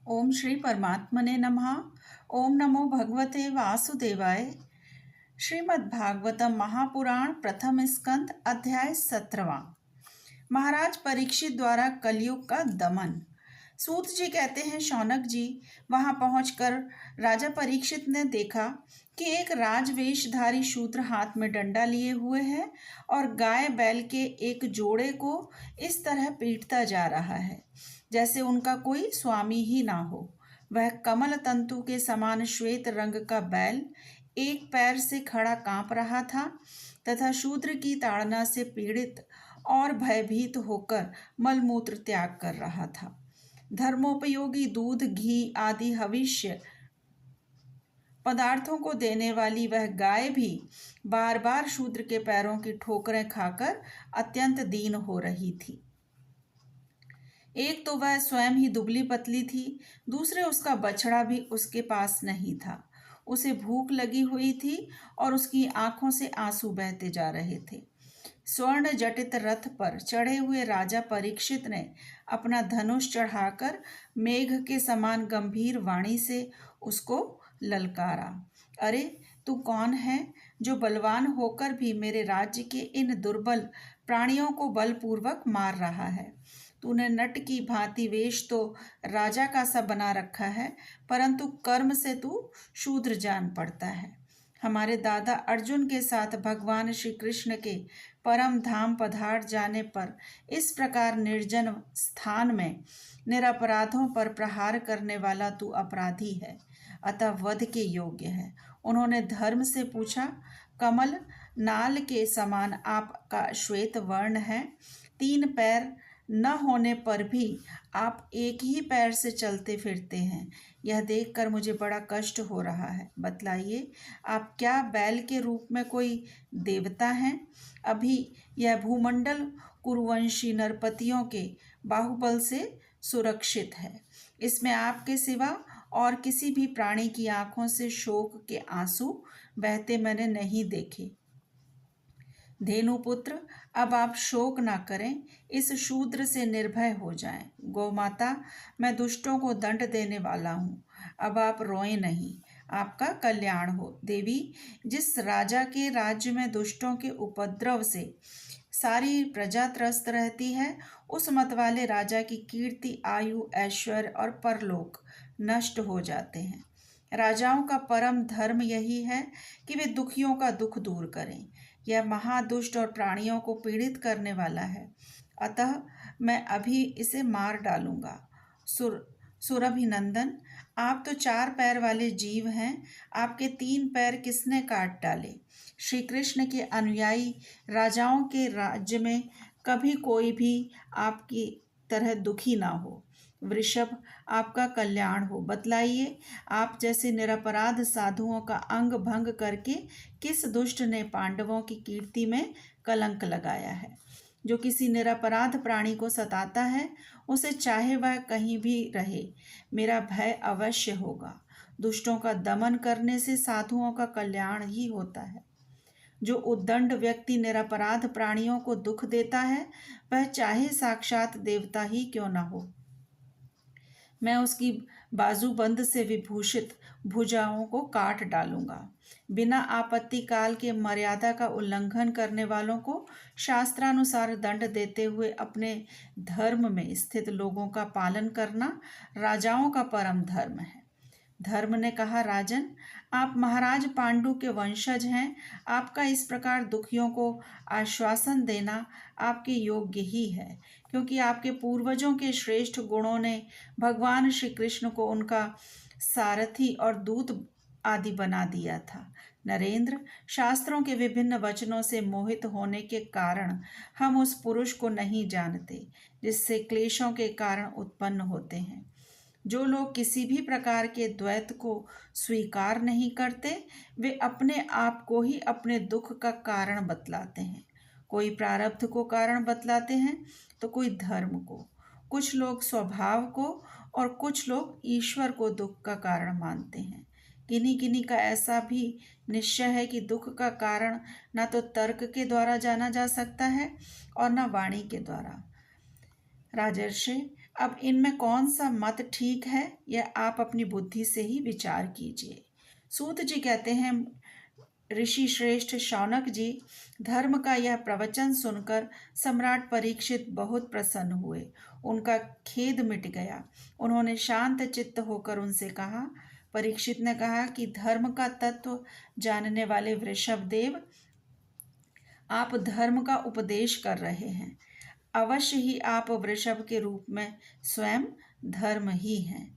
ओम श्री परमात्मने नमः। ओम नमो भगवते वासुदेवाय। श्रीमद् भागवतम महापुराण प्रथम स्कंद अध्याय 17वां। महाराज परीक्षित द्वारा कलयुग का दमन। सूत जी कहते हैं, शौनक जी वहां पहुंचकर राजा परीक्षित ने देखा कि एक राजवेशधारी शूद्र हाथ में डंडा लिए हुए है और गाय बैल के एक जोड़े को इस तरह पीटता जा रहा है जैसे उनका कोई स्वामी ही ना हो। वह कमल तंतु के समान श्वेत रंग का बैल एक पैर से खड़ा कांप रहा था तथा शूद्र की ताड़ना से पीड़ित और भयभीत होकर मलमूत्र त्याग कर रहा था। धर्मोपयोगी दूध, घी आदि हविष्य पदार्थों को देने वाली वह गाय भी बार बार शूद्र के पैरों की ठोकरें खाकर अत्यंत दीन हो रही थी। एक तो वह स्वयं ही दुबली पतली थी, दूसरे उसका बछड़ा भी उसके पास नहीं था। उसे भूख लगी हुई थी और उसकी आंखों से आंसू बहते जा रहे थे। स्वर्ण जटित रथ पर चढ़े हुए राजा परीक्षित ने अपना धनुष चढ़ाकर मेघ के समान गंभीर वाणी से उसको ललकारा। अरे तू कौन है जो बलवान होकर भी मेरे राज्य के इन दुर्बल प्राणियों को बलपूर्वक मार रहा है? तूने नट की भांति वेश तो राजा का सा बना रखा है, परंतु कर्म से तू शूद्र जान पड़ता है। हमारे दादा अर्जुन के साथ भगवान श्री कृष्ण के परम धाम पधार जाने पर इस प्रकार निर्जन स्थान में निरपराधों पर प्रहार करने वाला तू अपराधी है, अतः वध के योग्य है। उन्होंने धर्म से पूछा, कमल नाल के समान आपका श्वेत वर्ण है, 3 पैर न होने पर भी आप एक ही पैर से चलते फिरते हैं। यह देखकर मुझे बड़ा कष्ट हो रहा है। बतलाइए, आप क्या बैल के रूप में कोई देवता हैं? अभी यह भूमंडल कुरुवंशी नरपतियों के बाहुबल से सुरक्षित है। इसमें आपके सिवा और किसी भी प्राणी की आंखों से शोक के आंसू बहते मैंने नहीं देखे। धेनुपुत्र, अब आप शोक ना करें, इस शूद्र से निर्भय हो जाएं। गौमाता, मैं दुष्टों को दंड देने वाला हूँ, अब आप रोएं नहीं, आपका कल्याण हो। देवी, जिस राजा के राज्य में दुष्टों के उपद्रव से सारी प्रजा त्रस्त रहती है, उस मत वाले राजा की कीर्ति, आयु, ऐश्वर्य और परलोक नष्ट हो जाते हैं। राजाओं का परम धर्म यही है कि वे दुखियों का दुख दूर करें। यह महादुष्ट और प्राणियों को पीड़ित करने वाला है, अतः मैं अभी इसे मार डालूंगा। सुरभिनंदन, आप तो 4 पैर वाले जीव हैं, आपके 3 पैर किसने काट डाले? श्री कृष्ण के अनुयायी राजाओं के राज्य में कभी कोई भी आपकी तरह दुखी ना हो। वृषभ, आपका कल्याण हो। बतलाइए, आप जैसे निरपराध साधुओं का अंग भंग करके किस दुष्ट ने पांडवों की कीर्ति में कलंक लगाया है? जो किसी निरपराध प्राणी को सताता है, उसे चाहे वह कहीं भी रहे, मेरा भय अवश्य होगा। दुष्टों का दमन करने से साधुओं का कल्याण ही होता है। जो उद्दंड व्यक्ति निरपराध प्राणियों को दुख देता है, वह चाहे साक्षात देवता ही क्यों न हो। मैं उसकी बाजूबंद से विभूषित भुजाओं को काट डालूंगा। बिना आपत्ति काल के मर्यादा का उल्लंघन करने वालों को शास्त्रानुसार दंड देते हुए अपने धर्म में स्थित लोगों का पालन करना राजाओं का परम धर्म है। धर्म ने कहा, राजन, आप महाराज पांडु के वंशज हैं, आपका इस प्रकार दुखियों को आश्वासन देना आपके योग्य ही है, क्योंकि आपके पूर्वजों के श्रेष्ठ गुणों ने भगवान श्री कृष्ण को उनका सारथी और दूत आदि बना दिया था। नरेंद्र, शास्त्रों के विभिन्न वचनों से मोहित होने के कारण हम उस पुरुष को नहीं जानते जिससे क्लेशों के कारण उत्पन्न होते हैं। जो लोग किसी भी प्रकार के द्वैत को स्वीकार नहीं करते, वे अपने आप को ही अपने दुख का कारण बतलाते हैं। कोई प्रारब्ध को कारण बतलाते हैं तो कोई धर्म को, कुछ लोग स्वभाव को और कुछ लोग ईश्वर को दुख का कारण मानते हैं। किन्हीं किन्हीं का ऐसा भी निश्चय है कि दुख का कारण न तो तर्क के द्वारा जाना जा सकता है और न वाणी के द्वारा। राजर्षि, अब इनमें कौन सा मत ठीक है, यह आप अपनी बुद्धि से ही विचार कीजिए। सूत जी कहते हैं, ऋषि श्रेष्ठ शौनक जी, धर्म का यह प्रवचन सुनकर सम्राट परीक्षित बहुत प्रसन्न हुए। उनका खेद मिट गया। उन्होंने शांत चित्त होकर उनसे कहा। परीक्षित ने कहा कि धर्म का तत्व जानने वाले वृषभ देव, आप धर्म का उपदेश कर रहे हैं। अवश्य ही आप वृषभ के रूप में स्वयं धर्म ही हैं।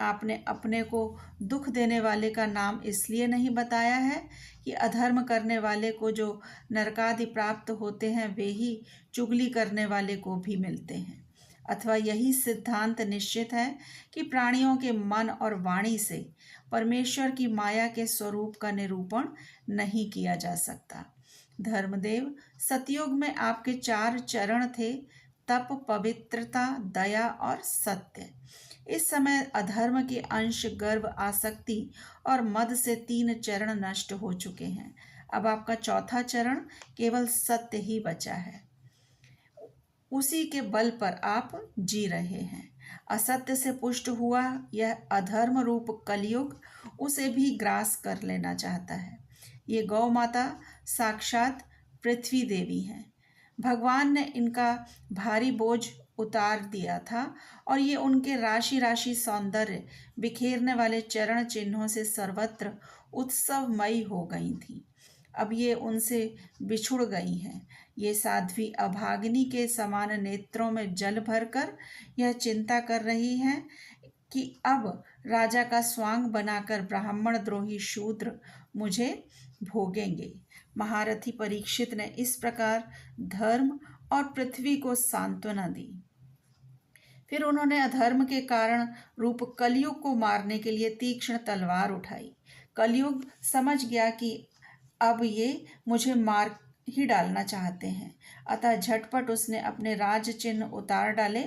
आपने अपने को दुख देने वाले का नाम इसलिए नहीं बताया है कि अधर्म करने वाले को जो नरकादि प्राप्त होते हैं वे ही चुगली करने वाले को भी मिलते हैं, अथवा यही सिद्धांत निश्चित है कि प्राणियों के मन और वाणी से परमेश्वर की माया के स्वरूप का निरूपण नहीं किया जा सकता। धर्मदेव, सतयुग में आपके 4 चरण थे, तप, पवित्रता, दया और सत्य। इस समय अधर्म के अंश, गर्व, आसक्ति और मद से 3 चरण नष्ट हो चुके हैं। अब आपका 4था चरण केवल सत्य ही बचा है। उसी के बल पर आप जी रहे हैं। असत्य से पुष्ट हुआ यह अधर्म रूप कलयुग उसे भी ग्रास कर लेना चाहता है। ये गौ माता साक्षात पृथ्वी देवी हैं। भगवान ने इनका भारी बोझ उतार दिया था और ये उनके राशि राशि सौंदर्य बिखेरने वाले चरण चिन्हों से सर्वत्र उत्सवमयी हो गई थी। अब ये उनसे बिछुड़ गई हैं। ये साध्वी अभागिनी के समान नेत्रों में जल भरकर यह चिंता कर रही हैं कि अब राजा का स्वांग बनाकर ब्राह्मण द्रोही शूद्र मुझे भोगेंगे। महारथी परीक्षित ने इस प्रकार धर्म और पृथ्वी को सांत्वना दी। फिर उन्होंने अधर्म के कारण रूप कलयुग को मारने के लिए तीक्ष्ण तलवार उठाई। कलयुग समझ गया कि अब ये मुझे मार ही डालना चाहते हैं, अतः झटपट उसने अपने राज चिन्ह उतार डाले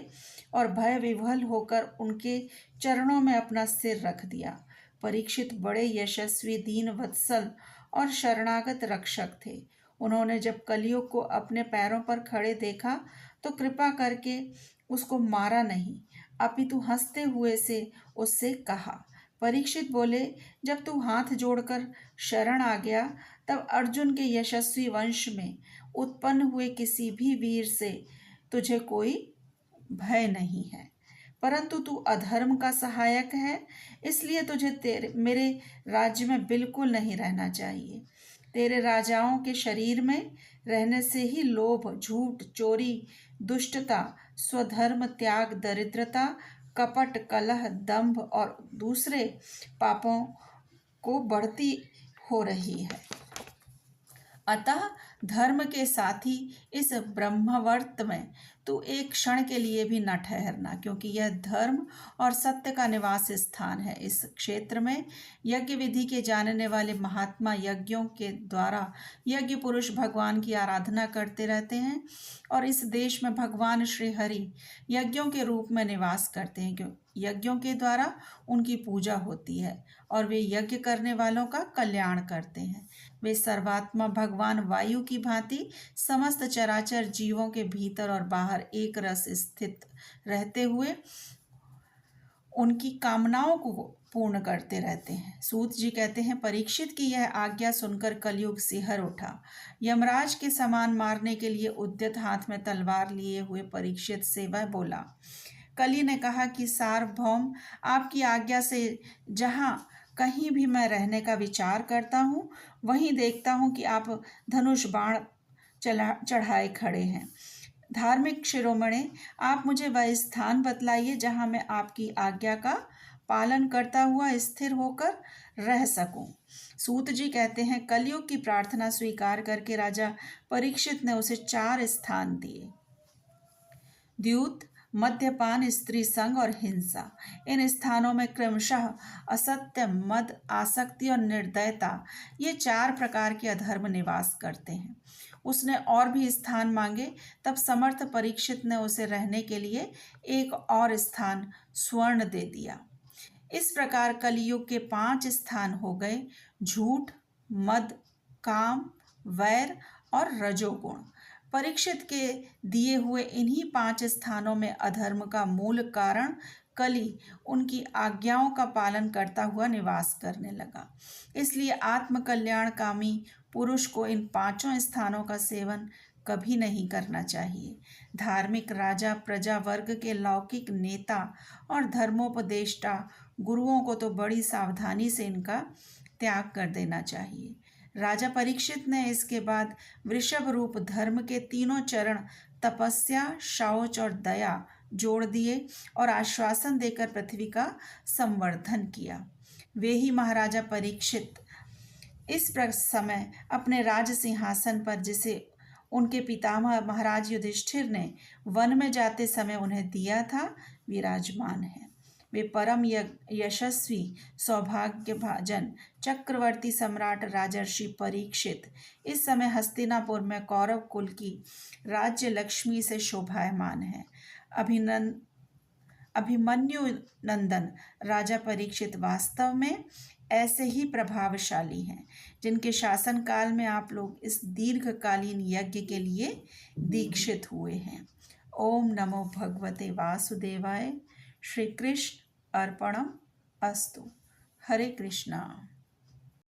और भय विह्वल होकर उनके चरणों में अपना सिर रख दिया। परीक्षित बड़े यशस्वी, दीन वत्सल और शरणागत रक्षक थे। उन्होंने जब कलयुग को अपने पैरों पर खड़े देखा तो कृपा करके उसको मारा नहीं, अपितु हंसते हुए से उससे कहा। परीक्षित बोले, जब तू हाथ जोड़कर शरण आ गया तब अर्जुन के यशस्वी वंश में उत्पन्न हुए किसी भी वीर से तुझे कोई भय नहीं है, परंतु तू अधर्म का सहायक है, इसलिए तुझे मेरे राज्य में बिल्कुल नहीं रहना चाहिए। तेरे राजाओं के शरीर में रहने से ही लोभ, झूठ, चोरी, दुष्टता, स्वधर्म त्याग, दरिद्रता, कपट, कलह, दंभ और दूसरे पापों को बढ़ती हो रही है। अतः धर्म के साथ ही इस ब्रह्मवर्त में तू एक क्षण के लिए भी न ठहरना, क्योंकि यह धर्म और सत्य का निवास स्थान है। इस क्षेत्र में यज्ञ विधि के जानने वाले महात्मा यज्ञों के द्वारा यज्ञ पुरुष भगवान की आराधना करते रहते हैं और इस देश में भगवान श्री हरि यज्ञों के रूप में निवास करते हैं, क्यों यज्ञों के द्वारा उनकी पूजा होती है और वे यज्ञ करने वालों का कल्याण करते हैं। वे सर्वात्मा भगवान वायु की भांति समस्त चराचर जीवों के भीतर और बाहर एक रस स्थित रहते हुए उनकी कामनाओं को पूर्ण करते रहते हैं। सूत जी कहते हैं, परीक्षित की यह आज्ञा सुनकर कलयुग सिहर उठा। यमराज के समान मारने के लिए उद्यत हाथ में तलवार लिए हुए परीक्षित से वह बोला। कली ने कहा कि सार्वभौम, आपकी आज्ञा से जहाँ कहीं भी मैं रहने का विचार करता हूँ वहीं देखता हूँ कि आप धनुष बाण चढ़ाए खड़े हैं। धार्मिक शिरोमणि, आप मुझे वह स्थान बतलाइए जहाँ मैं आपकी आज्ञा का पालन करता हुआ स्थिर होकर रह सकूं। सूत जी कहते हैं, कलयुग की प्रार्थना स्वीकार करके राजा परीक्षित ने उसे 4 स्थान दिए। द्यूत, मद्यपान, स्त्री संग और हिंसा। इन स्थानों में क्रमशः असत्य, मद, आसक्ति और निर्दयता, ये 4 प्रकार के अधर्म निवास करते हैं। उसने और भी स्थान मांगे, तब समर्थ परीक्षित ने उसे रहने के लिए एक और स्थान स्वर्ण दे दिया। इस प्रकार कलियुग के 5 स्थान हो गए: झूठ, मद, काम, वैर और रजोगुण। परीक्षित के दिए हुए इन्हीं 5 स्थानों में अधर्म का मूल कारण कली उनकी आज्ञाओं का पालन करता हुआ निवास करने लगा। इसलिए आत्मकल्याणकामी पुरुष को इन 5 स्थानों का सेवन कभी नहीं करना चाहिए। धार्मिक राजा प्रजा वर्ग के लौकिक नेता और धर्मोपदेष्टा गुरुओं को तो बड़ी सावधानी से इनका त्याग कर देना चाहिए। राजा परीक्षित ने इसके बाद वृषभ रूप धर्म के तीनों चरण तपस्या, शौच और दया जोड़ दिए और आश्वासन देकर पृथ्वी का संवर्धन किया। वे ही महाराजा परीक्षित इस समय अपने राज सिंहासन पर, जिसे उनके पितामह महाराज युधिष्ठिर ने वन में जाते समय उन्हें दिया था, विराजमान है। वे परम यशस्वी सौभाग्यभाजन चक्रवर्ती सम्राट राजर्षि परीक्षित इस समय हस्तिनापुर में कौरव कुल की राज्य लक्ष्मी से शोभायमान है। अभिमन्यु नंदन राजा परीक्षित वास्तव में ऐसे ही प्रभावशाली हैं, जिनके शासन काल में आप लोग इस दीर्घकालीन यज्ञ के लिए दीक्षित हुए हैं। ओम नमो भगवते वासुदेवाय। श्री कृष्ण अर्पणम अस्तु। हरे कृष्णा।